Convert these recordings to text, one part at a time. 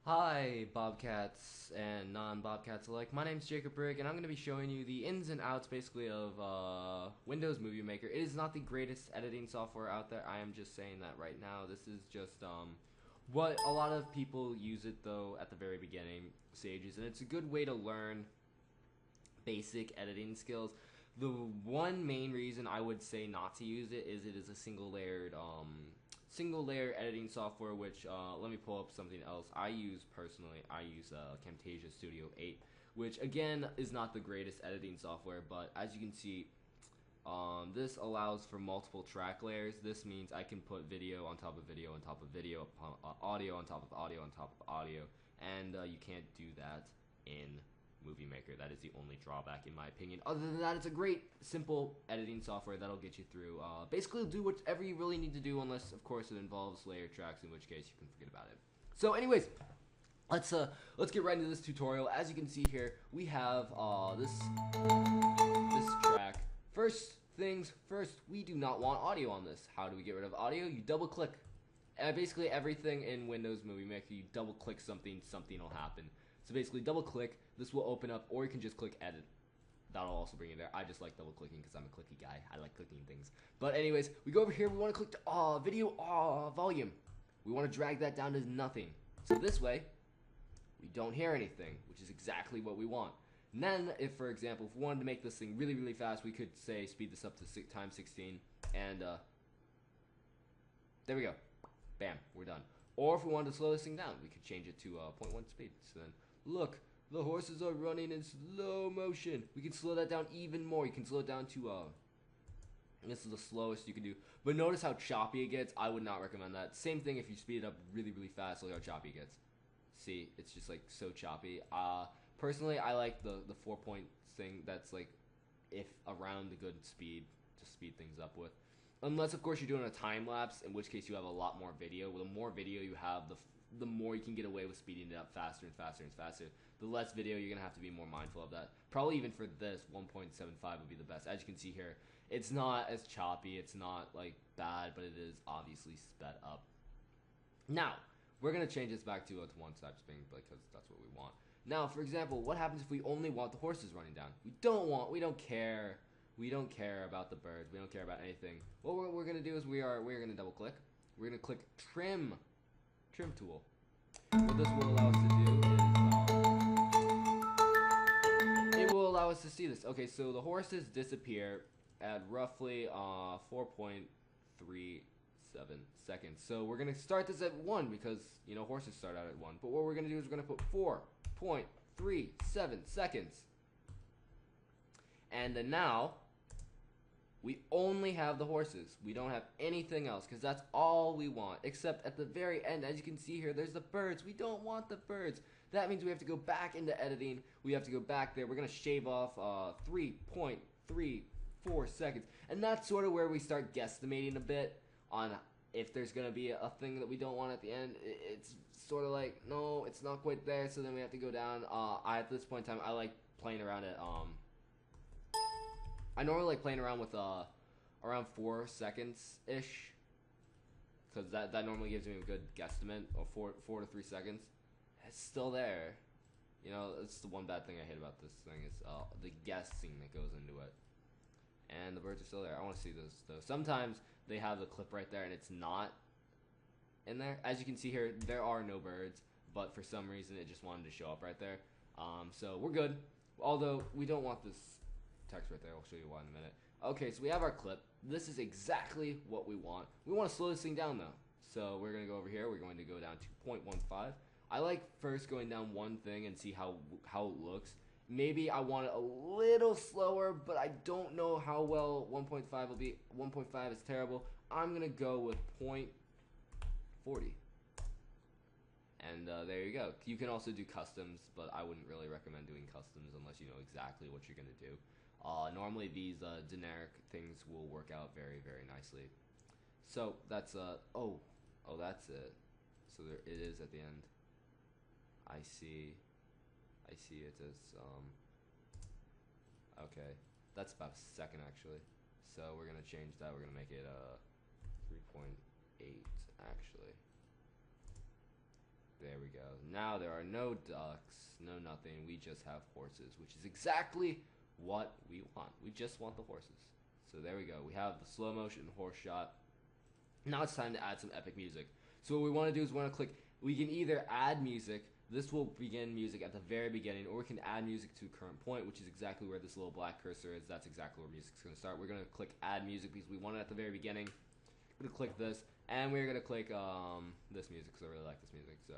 Hi, Bobcats and non-Bobcats alike. My name's Jacob Rigg, and I'm going to be showing you the ins and outs, basically, of Windows Movie Maker. It is not the greatest editing software out there. I am just saying that right now. This is just what a lot of people use it, though, at the very beginning stages, and it's a good way to learn basic editing skills. The one main reason I would say not to use it is a single layer editing software, which let me pull up something else I use personally. I use Camtasia Studio 8, which again is not the greatest editing software, but as you can see, this allows for multiple track layers. This means I can put video on top of video on top of video, audio on top of audio on top of audio, and you can't do that in Movie Maker. That is the only drawback in my opinion. Other than that, it's a great, simple editing software that'll get you through. Basically, do whatever you really need to do, unless, of course, it involves layer tracks, in which case you can forget about it. So, anyways, let's get right into this tutorial. As you can see here, we have this track. First things first, we do not want audio on this. How do we get rid of audio? You double click. Basically, everything in Windows Movie Maker, you double click something, something will happen. So basically, double click, this will open up, or you can just click edit. That'll also bring you there. I just like double clicking because I'm a clicky guy. I like clicking things. But anyways, we go over here, we want to click to video volume. We want to drag that down to nothing. So this way, we don't hear anything, which is exactly what we want. And then, if for example, if we wanted to make this thing really, really fast, we could say speed this up to times 16, and there we go. Bam, we're done. Or if we wanted to slow this thing down, we could change it to 0.1 speed. So then, look, the horses are running in slow motion. We can slow that down even more. You can slow it down to, this is the slowest you can do. But notice how choppy it gets. I would not recommend that. Same thing if you speed it up really, really fast. Look how choppy it gets. See, it's just like so choppy. Personally, I like the 4-point thing that's like, if around the good speed to speed things up with. Unless, of course, you're doing a time lapse, in which case you have a lot more video. Well, the more video you have, the more you can get away with speeding it up faster and faster and faster. The less video, you're going to have to be more mindful of that. Probably even for this, 1.75 would be the best. As you can see here, it's not as choppy, it's not like bad, but it is obviously sped up. Now, we're going to change this back to one type speed because that's what we want. Now, for example, what happens if we only want the horses running down? We don't care. We don't care about the birds. We don't care about anything. What we're going to do is we're going to double click. We're going to click trim tool. What this will allow us to do is it will allow us to see this. Okay, so the horses disappear at roughly 4.37 seconds. So we're going to start this at 1 because, you know, horses start out at 1. But what we're going to do is we're going to put 4.37 seconds. And then now, we only have the horses. We don't have anything else because that's all we want. Except at the very end, as you can see here, there's the birds. We don't want the birds. That means we have to go back into editing. We have to go back there. We're going to shave off 3.34 seconds. And that's sort of where we start guesstimating a bit on if there's going to be a thing that we don't want at the end. It's sort of like, no, it's not quite there. So then we have to go down. At this point in time, I like playing around at I normally like playing around with around 4 seconds-ish, because that normally gives me a good guesstimate of 4 to 3 seconds. It's still there. You know, it's the one bad thing I hate about this thing is the guessing that goes into it. And the birds are still there. I want to see those though. Sometimes they have the clip right there and it's not in there. As you can see here, there are no birds, but for some reason it just wanted to show up right there. So we're good. Although we don't want this text right there. I'll show you why in a minute. Okay, so we have our clip. This is exactly what we want. We want to slow this thing down though. So we're going to go over here. We're going to go down to 0.15. I like first going down one thing and see how it looks. Maybe I want it a little slower, but I don't know how well 1.5 will be. 1.5 is terrible. I'm going to go with 0.40. And there you go. You can also do customs, but I wouldn't really recommend doing customs unless you know exactly what you're going to do. Normally these generic things will work out very, very nicely. So that's oh that's it. So there it is at the end. I see it as okay. That's about a second actually. So we're gonna change that. We're gonna make it 3.8 actually. There we go. Now there are no ducks, no nothing. We just have horses, which is exactly what we want. We just want the horses. So there we go. We have the slow motion horse shot. Now it's time to add some epic music. So what we want to do is we want to click, we can either add music, this will begin music at the very beginning, or we can add music to current point, which is exactly where this little black cursor is. That's exactly where music's going to start. We're going to click add music because we want it at the very beginning. We're going to click this, and we're going to click this music because I really like this music. So,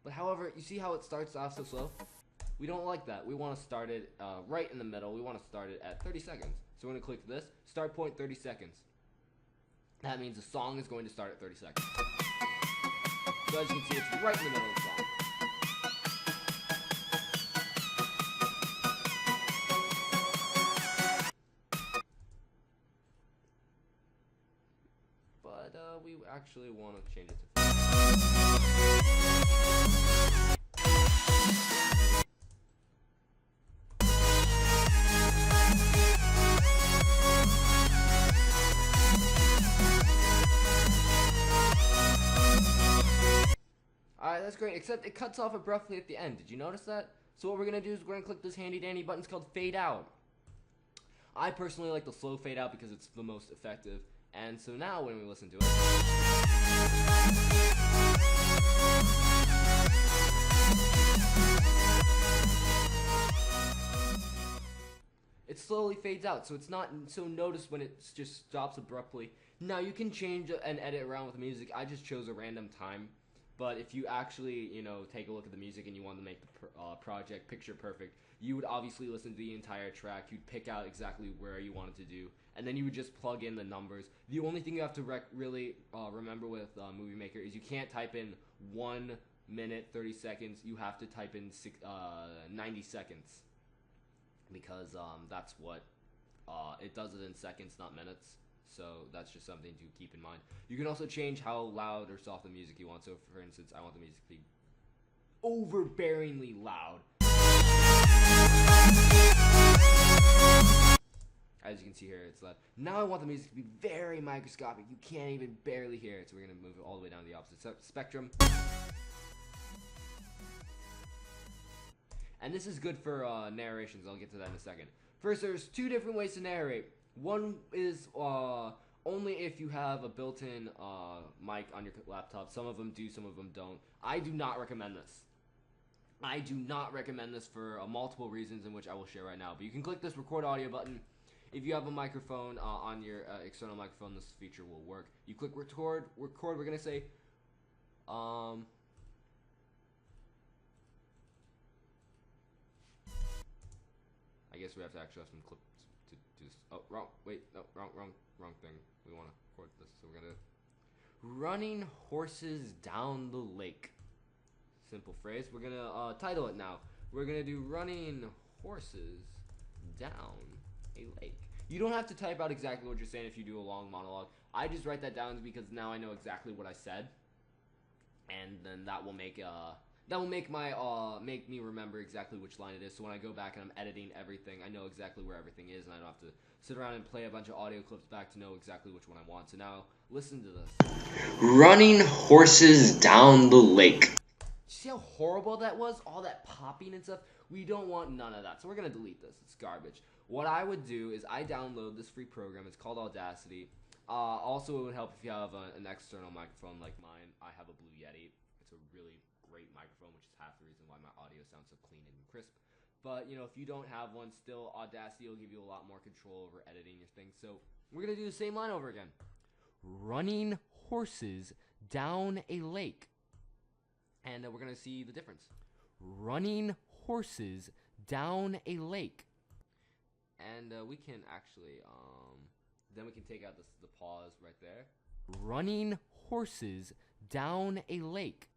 but however, you see how it starts off so slow? We don't like that. We want to start it right in the middle. We want to start it at 30 seconds. So we're going to click this, start point 30 seconds. That means the song is going to start at 30 seconds. So as you can see, it's right in the middle of the song. But we actually want to change it to Alright, that's great, except it cuts off abruptly at the end. Did you notice that? So what we're going to do is we're going to click this handy dandy button. It's called fade out. I personally like the slow fade out because it's the most effective. And so now when we listen to it, it slowly fades out, so it's not so noticed when it just stops abruptly. Now you can change and edit around with the music. I just chose a random time. But if you actually, take a look at the music and you want to make the project picture perfect, you would obviously listen to the entire track. You'd pick out exactly where you wanted to do, and then you would just plug in the numbers. The only thing you have to really remember with Movie Maker is you can't type in 1 minute 30 seconds. You have to type in 90 seconds because that's what it does it in seconds, not minutes. So that's just something to keep in mind. You can also change how loud or soft the music you want. So for instance, I want the music to be overbearingly loud. As you can see here, it's loud. Now I want the music to be very microscopic. You can't even barely hear it. So we're going to move it all the way down to the opposite spectrum. And this is good for narrations. I'll get to that in a second. First, there's two different ways to narrate. One is only if you have a built-in mic on your laptop. Some of them do, some of them don't. I do not recommend this. I do not recommend this for multiple reasons in which I will share right now. But you can click this record audio button. If you have a microphone on your external microphone, this feature will work. You click record. We're going to say, I guess we have to actually have some clips to do this. Oh, wrong. Wait, no, wrong thing. We want to record this, so we're gonna running horses down the lake. Simple phrase. We're gonna title it now. We're gonna do running horses down a lake. You don't have to type out exactly what you're saying if you do a long monologue. I just write that down because now I know exactly what I said, and then that will make make me remember exactly which line it is. So when I go back and I'm editing everything, I know exactly where everything is, and I don't have to sit around and play a bunch of audio clips back to know exactly which one I want. So now listen to this. Running horses down the lake. See how horrible that was? All that popping and stuff. We don't want none of that. So we're gonna delete this. It's garbage. What I would do is I download this free program. It's called Audacity. Also, it would help if you have an external microphone like mine. I have a Blue Yeti. It's a really great microphone, which is half the reason why my audio sounds so clean and crisp. But if you don't have one, still Audacity will give you a lot more control over editing your things. So we're gonna do the same line over again. Running horses down a lake, and we're gonna see the difference. Running horses down a lake, and we can actually then we can take out the pause right there. Running horses down a lake.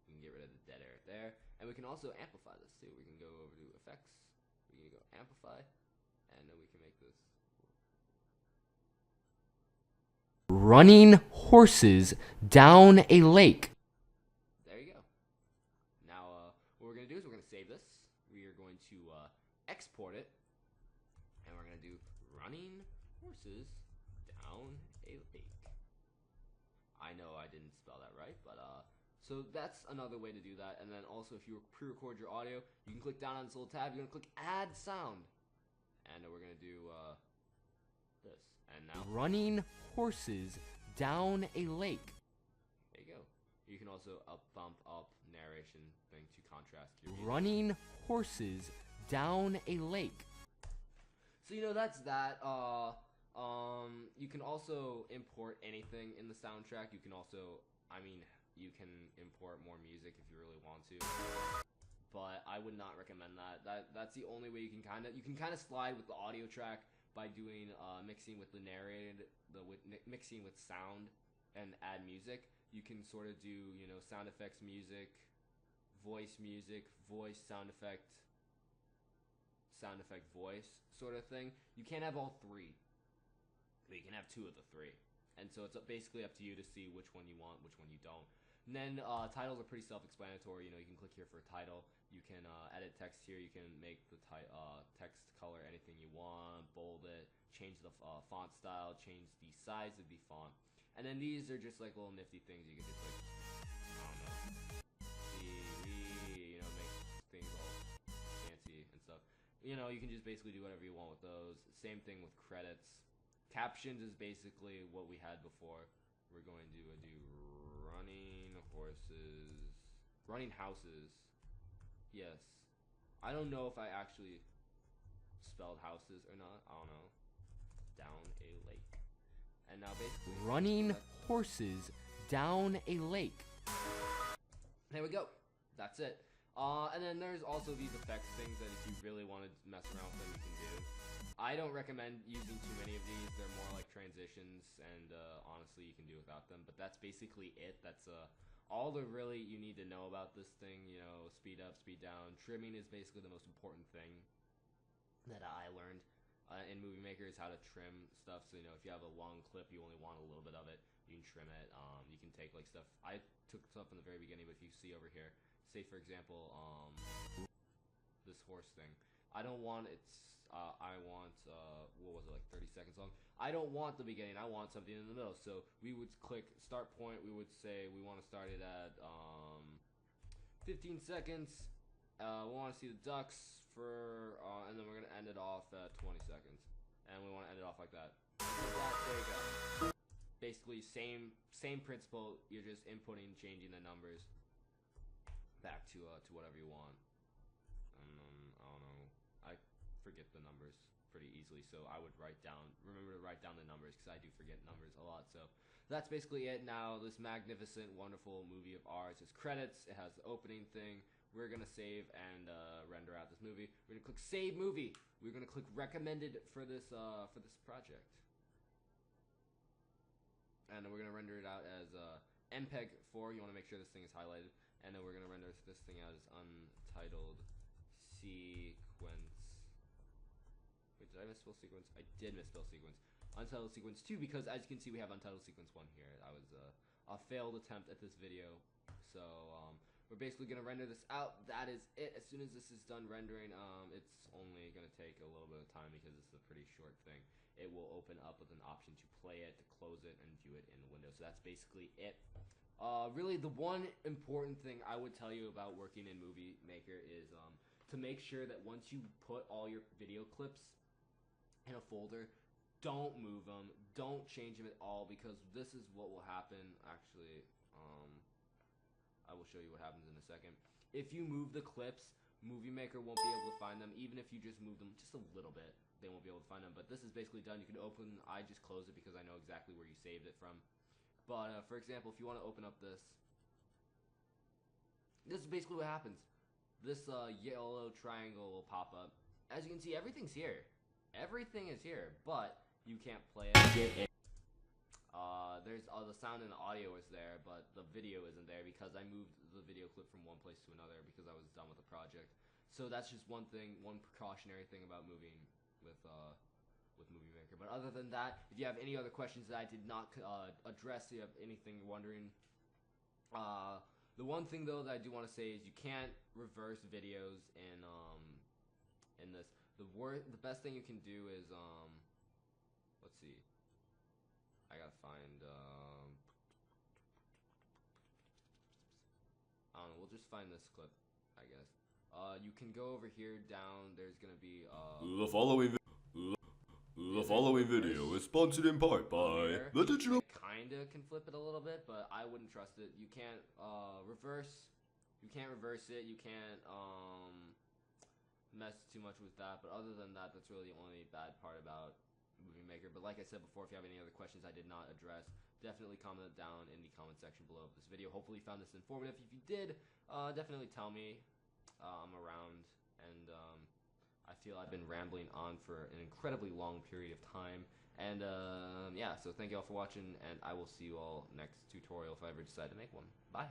We can get rid of the dead air there. And we can also amplify this too. We can go over to effects. We can go amplify. And then we can make this. Running horses down a lake. There you go. Now what we're going to do is we're going to save this. We are going to export it. And we're going to do running horses down a lake. I know I didn't spell that right, but So that's another way to do that. And then also, if you pre-record your audio, you can click down on this little tab. You're gonna click Add Sound, and we're gonna do this. And now running horses down a lake. There you go. You can also bump up narration thing to contrast your music. Running horses down a lake. So that's that. You can also import anything in the soundtrack. You can also, you can import more music if you really want to. But I would not recommend that. That's the only way you can kind of slide with the audio track by doing mixing with the narrated, mixing with sound and add music. You can sort of do sound effects music, voice, sound effect, voice sort of thing. You can't have all three, but you can have two of the three. And so it's basically up to you to see which one you want, which one you don't. And then titles are pretty self-explanatory. You can click here for a title. You can edit text here. You can make the text color anything you want, bold it, change the font style, change the size of the font. And then these are just like little nifty things you can just like, I don't know, make things all fancy and stuff. You can just basically do whatever you want with those. Same thing with credits. Captions is basically what we had before. We're going to do running houses. Yes. I don't know if I actually spelled houses or not. I don't know. Down a lake. And now basically running horses down a lake. There we go. That's it. And then there's also these effects things that if you really want to mess around with them, you can do. I don't recommend using too many of these. They're more like transitions, and honestly, you can do without them. But that's basically it. That's all you need to know about this thing. Speed up, speed down. Trimming is basically the most important thing that I learned in Movie Maker is how to trim stuff. So if you have a long clip, you only want a little bit of it, you can trim it. You can take like stuff. I took stuff in the very beginning, but if you see over here, say for example, this horse thing. I don't want I want what was it, like 30 seconds long? I don't want the beginning. I want something in the middle. So we would click start point. We would say we want to start it at 15 seconds. We want to see the ducks and then we're gonna end it off at 20 seconds, and we want to end it off like that. There you go. Basically, same principle. You're just inputting, changing the numbers back to whatever you want. I don't know. I forget the numbers pretty easily, so I would remember to write down the numbers because I do forget numbers a lot. So that's basically it. Now this magnificent, wonderful movie of ours has credits. It has the opening thing. We're gonna save and render out this movie. We're gonna click Save Movie. We're gonna click Recommended for this project, and we're gonna render it out as MPEG 4. You want to make sure this thing is highlighted, and then we're gonna render this thing out as Untitled Sequence. Wait, did I misspell sequence? I did misspell sequence. Untitled Sequence 2, because as you can see, we have Untitled Sequence 1 here. I was a failed attempt at this video, so we're basically gonna render this out. That is it. As soon as this is done rendering, it's only gonna take a little bit of time because it's a pretty short thing. It will open up with an option to play it, to close it, and view it in the window. So that's basically it. Really, the one important thing I would tell you about working in Movie Maker is to make sure that once you put all your video clips in a folder, don't move them, don't change them at all, because this is what will happen. Actually, I will show you what happens in a second. If you move the clips, Movie Maker won't be able to find them. Even if you just move them just a little bit, they won't be able to find them. But this is basically done. You can open, I just close it because I know exactly where you saved it from. But for example, if you want to open up this is basically what happens. This yellow triangle will pop up. As you can see, everything's here. Everything is here, but you can't play it. There's the sound and the audio is there, but the video isn't there because I moved the video clip from one place to another because I was done with the project. So that's just one precautionary thing about moving with Movie Maker. But other than that, if you have any other questions that I did not address, you have anything you're wondering, the one thing though that I do want to say is you can't reverse videos in this. The best thing you can do is let's see. I gotta find just find this clip, I guess. You can go over here down. There's gonna be The following video is sponsored in part by the digital. Kinda can flip it a little bit, but I wouldn't trust it. You can't reverse. You can't reverse it. You can't mess too much with that. But other than that, that's really the only bad part about Movie Maker. But like I said before, if you have any other questions I did not address, definitely comment it down in the comment section below of this video. Hopefully you found this informative. If you did, definitely tell me. I'm around, and I feel I've been rambling on for an incredibly long period of time. And yeah, so thank you all for watching, and I will see you all next tutorial if I ever decide to make one. Bye.